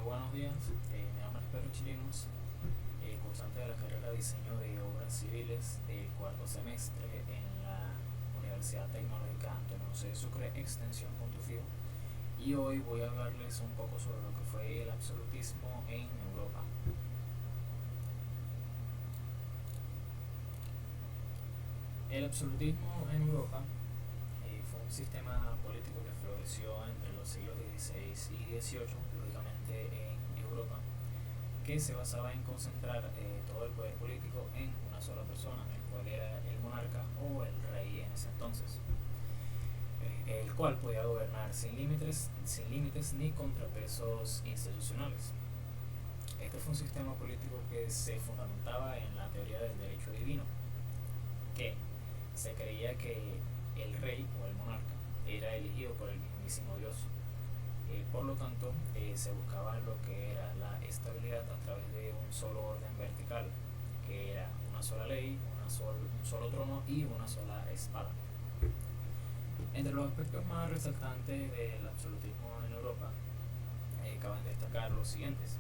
buenos días, mi nombre es Pedro Chirinos, cursante de la carrera de Diseño de Obras Civiles del cuarto semestre en la Universidad Tecnológica Antonio José de Sucre, extensión Punto Fijo, y hoy voy a hablarles un poco sobre lo que fue el absolutismo en Europa. El absolutismo en Europa fue un sistema político que floreció entre los siglos XVI y XVIII, lógicamente en Europa, que se basaba en concentrar todo el poder político en una sola persona, el cual era el monarca o el rey en ese entonces, el cual podía gobernar sin límites ni contrapesos institucionales. Este fue un sistema político que se fundamentaba en la teoría del derecho divino, que se creía que el rey o el monarca era elegido por el mismísimo Dios. Por lo tanto, se buscaba lo que era la estabilidad a través de un solo orden vertical, que era una sola ley, un solo trono y una sola espada. Entre los aspectos más resaltantes del absolutismo en Europa, caben destacar los siguientes: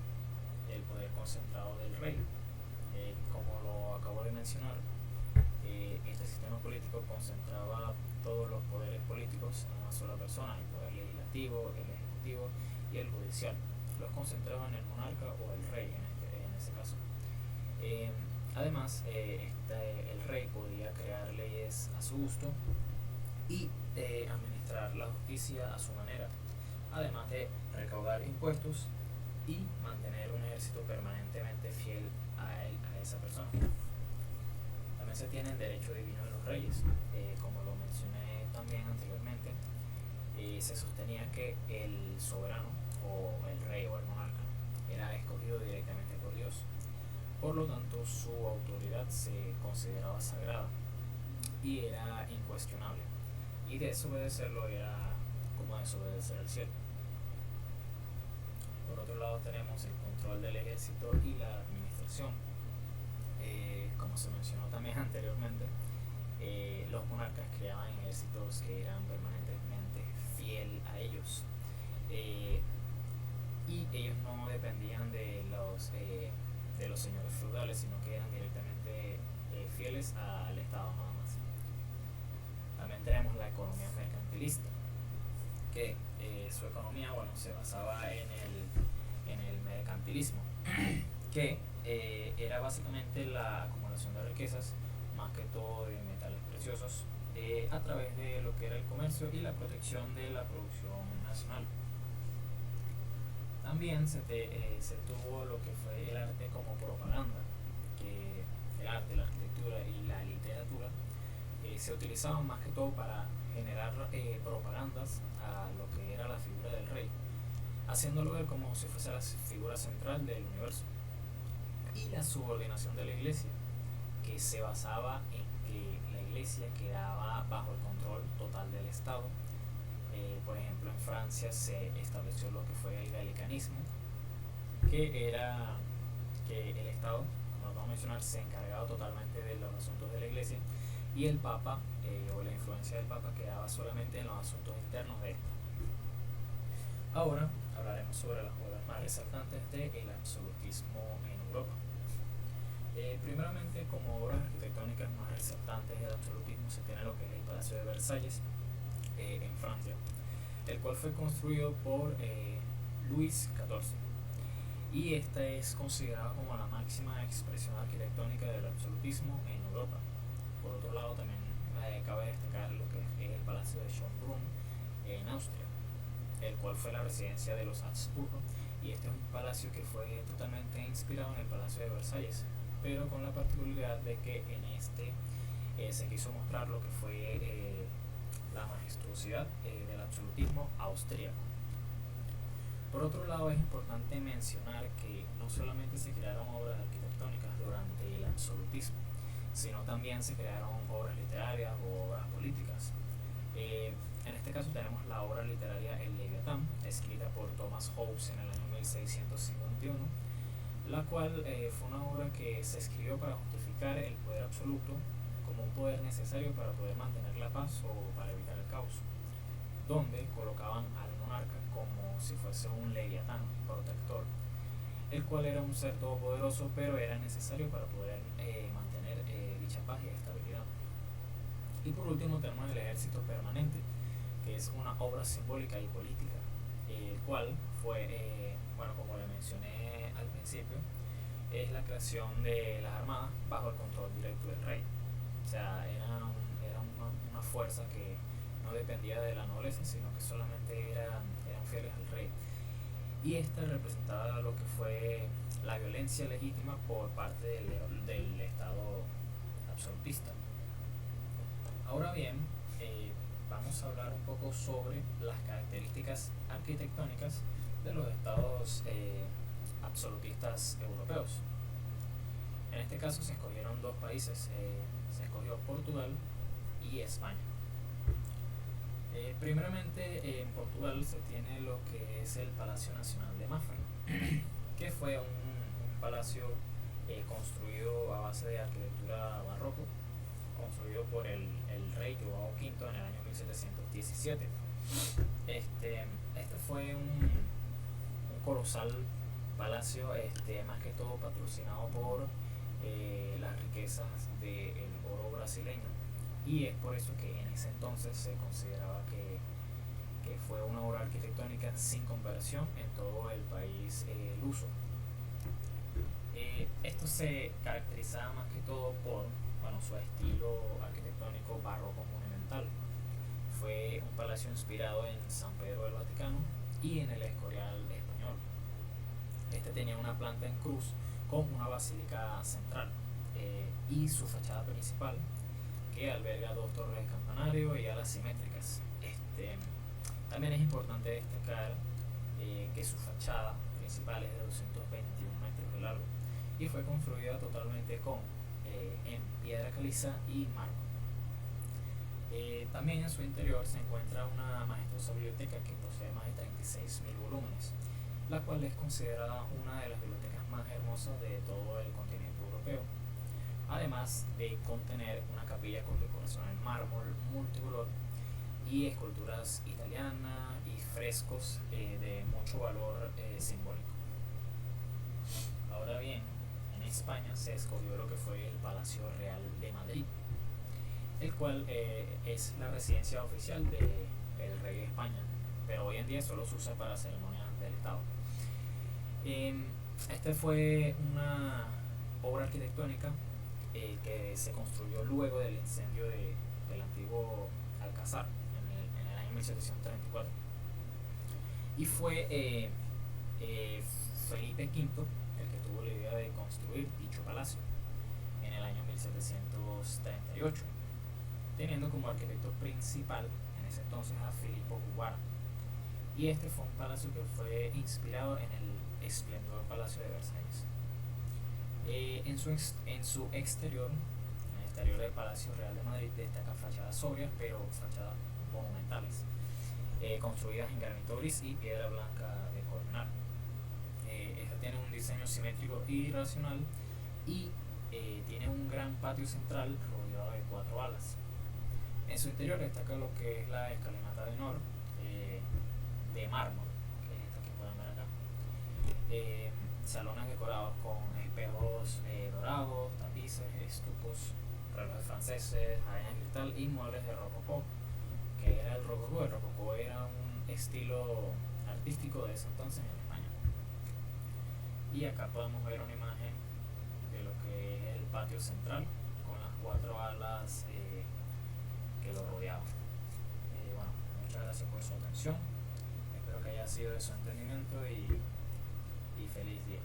el poder concentrado del rey. Como lo acabo de mencionar, este sistema político concentraba todos los poderes políticos en una sola persona: el poder legislativo, el ejecutivo y el judicial. Los concentraba en el monarca o el rey en ese caso. Eh, Además, el rey podía crear leyes a su gusto y administrar la justicia a su manera, además de recaudar impuestos y mantener un ejército permanentemente fiel a él, a esa persona. También se tiene el derecho divino de los reyes. Como lo mencioné también anteriormente, se sostenía que el soberano o el rey o el monarca era escogido directamente por Dios. Por lo tanto, su autoridad se consideraba sagrada y era incuestionable. Y desobedecerlo era como desobedecer al cielo. Por otro lado, tenemos el control del ejército y la administración. Como se mencionó también anteriormente, los monarcas creaban ejércitos que eran permanentemente fiel a ellos, y ellos no dependían de los señores feudales, sino que eran directamente fieles al Estado nada más. También tenemos la economía mercantilista, que su economía, bueno, se basaba en el mercantilismo, que era básicamente la acumulación de riquezas, más que todo de metales preciosos, a través de lo que era el comercio y la protección de la producción nacional. También se tuvo lo que fue el arte como propaganda, que el arte, la arquitectura y la literatura se utilizaban más que todo para generar propagandas a lo que era la figura del rey, haciéndolo ver como si fuese la figura central del universo. Y la subordinación de la iglesia, que se basaba en que la iglesia quedaba bajo el control total del Estado. Por ejemplo, en Francia se estableció lo que fue el galicanismo, que era que el Estado, como lo vamos a mencionar, se encargaba totalmente de los asuntos de la iglesia, y el Papa, o la influencia del Papa, quedaba solamente en los asuntos internos de esta. Ahora hablaremos sobre las obras más resaltantes del absolutismo en Europa. Primeramente, como obras arquitectónicas más resaltantes del absolutismo, se tiene lo que es el Palacio de Versalles, en Francia, el cual fue construido por Luis XIV, y esta es considerada como la máxima expresión arquitectónica del absolutismo en Europa. Por otro lado, también cabe destacar lo que es el Palacio de Schönbrunn en Austria, el cual fue la residencia de los Habsburgo, y este es un palacio que fue totalmente inspirado en el Palacio de Versalles, pero con la particularidad de que en este se quiso mostrar lo que fue la majestuosidad del absolutismo austríaco. Por otro lado, es importante mencionar que no solamente se crearon obras arquitectónicas durante el absolutismo, sino también se crearon obras literarias o obras políticas. En este caso tenemos la obra literaria El Leviatán, escrita por Thomas Hobbes en el año 1651, la cual fue una obra que se escribió para justificar el poder absoluto como un poder necesario para poder mantener la paz o para evitar el caos, donde colocaban al monarca como si fuese un leviatán protector, el cual era un ser todopoderoso, pero era necesario para poder mantener dicha paz y estabilidad. Y por último tenemos el ejército permanente, que es una obra simbólica y política, el cual fue, bueno, como le mencioné al principio, es la creación de las armadas bajo el control directo del rey. O sea, era una fuerza que no dependía de la nobleza, sino que solamente eran fieles al rey. Y esta representaba lo que fue la violencia legítima por parte del Estado absolutista. Ahora bien, vamos a hablar un poco sobre las características arquitectónicas de los estados absolutistas europeos. En este caso se escogieron dos países, se escogió Portugal y España. Primeramente en Portugal se tiene lo que es el Palacio Nacional de Mafra, que fue un palacio construido a base de arquitectura barroco, construido por el rey João V en el año 1717. Este fue un colosal palacio, más que todo patrocinado por las riquezas del oro brasileño, y es por eso que en ese entonces se consideraba que fue una obra arquitectónica sin comparación en todo el país luso. Esto se caracterizaba más que todo por, bueno, su estilo arquitectónico barroco monumental. Fue un palacio inspirado en San Pedro del Vaticano y en el Escorial español. Este tenía una planta en cruz con una basílica central, y su fachada principal, que alberga dos torres de campanario y alas simétricas. También es importante destacar que su fachada principal es de 221 metros de largo y fue construida totalmente en piedra caliza y mármol. También en su interior se encuentra una majestuosa biblioteca que posee más de 36.000 volúmenes, la cual es considerada una de las bibliotecas más hermosas de todo el continente europeo, además de contener una capilla con decoración en mármol multicolor y esculturas italianas y frescos de mucho valor simbólico. Ahora bien, en España se escogió lo que fue el Palacio Real de Madrid, el cual es la residencia oficial del rey de España, pero hoy en día solo se usa para ceremonias del Estado. Este fue una obra arquitectónica que se construyó luego del incendio del antiguo Alcázar en el año 1734, y fue Felipe V el que tuvo la idea de construir dicho palacio en el año 1738, teniendo como arquitecto principal en ese entonces a Filippo Guevara. Y este fue un palacio que fue inspirado en el esplendor Palacio de Versalles. En su exterior, en el exterior del Palacio Real de Madrid, destacan fachadas sobrias, pero fachadas monumentales, construidas en granito gris y piedra blanca de Colmenar. Esta tiene un diseño simétrico y racional, y tiene un gran patio central rodeado de 4 alas. En su interior destaca lo que es la escalinata de honor, de mármol, que es esta que pueden ver acá. Salones decorados con espejos dorados, tapices, estucos, relojes franceses, jadenas de cristal y muebles de rococó. Que era el rococó? El rococó era un estilo artístico de ese entonces en España. Y acá podemos ver una imagen de lo que es el patio central con las 4 alas que lo rodeaban. Bueno, muchas gracias por su atención. Espero que haya sido de su entendimiento y feliz día.